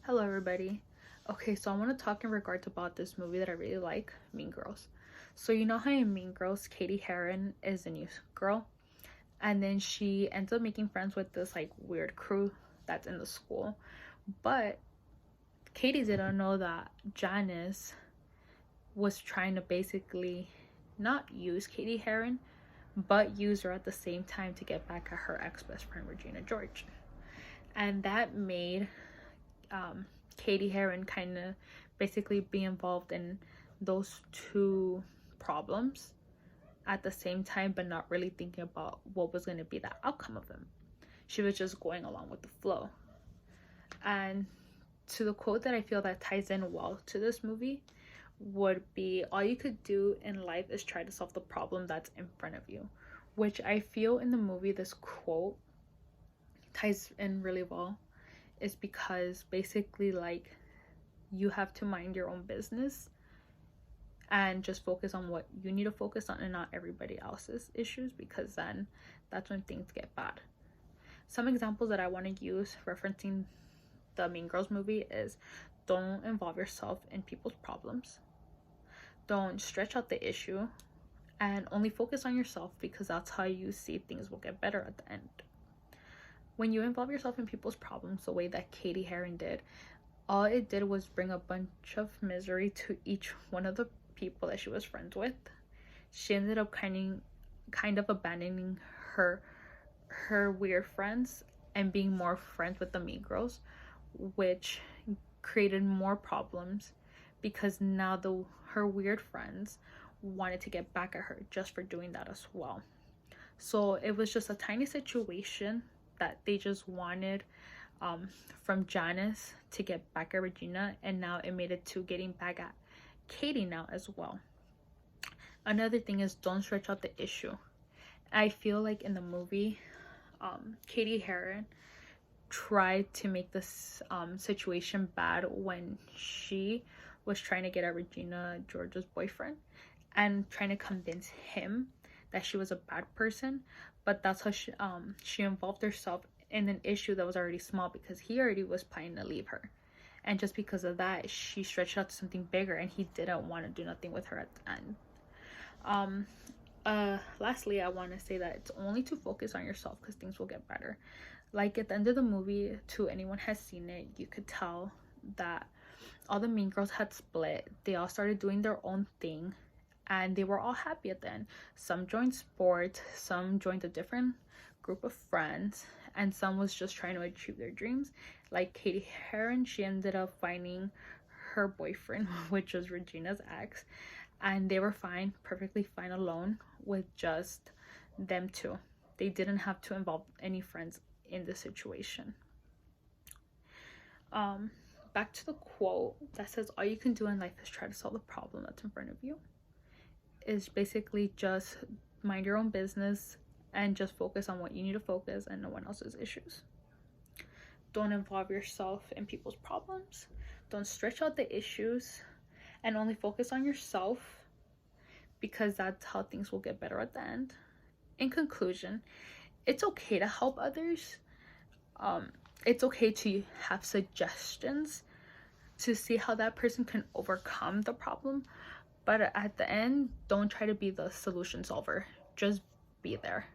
Hello everybody. Okay, so I want to talk in regards about this movie that I really like, Mean Girls. So you know how in Mean Girls, Katie Heron is a new girl, and then she ends up making friends with this like weird crew that's in the school. But Katie didn't know that Janice was trying to basically not use Katie Heron, but use her at the same time to get back at her ex-best friend Regina George. And that made Katie Heron kind of basically be involved in those two problems at the same time, but not really thinking about what was going to be the outcome of them. She was just going along with the flow. And to the quote that I feel that ties in well to this movie would be, all you could do in life is try to solve the problem that's in front of you, which I feel in the movie this quote ties in really well, is because basically like you have to mind your own business and just focus on what you need to focus on and not everybody else's issues, because then that's when things get bad. Some examples that I want to use referencing the Mean Girls movie is, don't involve yourself in people's problems, don't stretch out the issue, and only focus on yourself, because that's how you see things will get better at the end. When you involve yourself in people's problems the way that Katie Heron did, all it did was bring a bunch of misery to each one of the people that she was friends with. She ended up kind of abandoning her weird friends and being more friends with the Mean Girls, which created more problems, because now her weird friends wanted to get back at her just for doing that as well. So it was just a tiny situation that they just wanted from Janice to get back at Regina, and now it made it to getting back at Katie now as well. Another thing is, don't stretch out the issue. I feel like in the movie, Katie Heron tried to make this situation bad when she was trying to get at Regina George's boyfriend and trying to convince him that she was a bad person. But that's how she involved herself in an issue that was already small, because he already was planning to leave her, and just because of that she stretched out to something bigger, and he didn't want to do nothing with her at the end. Lastly, I want to say that it's only to focus on yourself, because things will get better. Like at the end of the movie, to anyone has seen it, you could tell that all the Mean Girls had split. They all started doing their own thing, and they were all happy at the end. Some joined sports, some joined a different group of friends, and some was just trying to achieve their dreams. Like Katie Heron, she ended up finding her boyfriend, which was Regina's ex, and they were fine, perfectly fine alone with just them two. They didn't have to involve any friends in the situation. Back to the quote that says, all you can do in life is try to solve the problem that's in front of you, is basically just mind your own business and just focus on what you need to focus and no one else's issues. Don't involve yourself in people's problems, don't stretch out the issues, and only focus on yourself, because that's how things will get better at the end. In conclusion, it's okay to help others. It's okay to have suggestions to see how that person can overcome the problem, but at the end, don't try to be the solution solver. Just be there.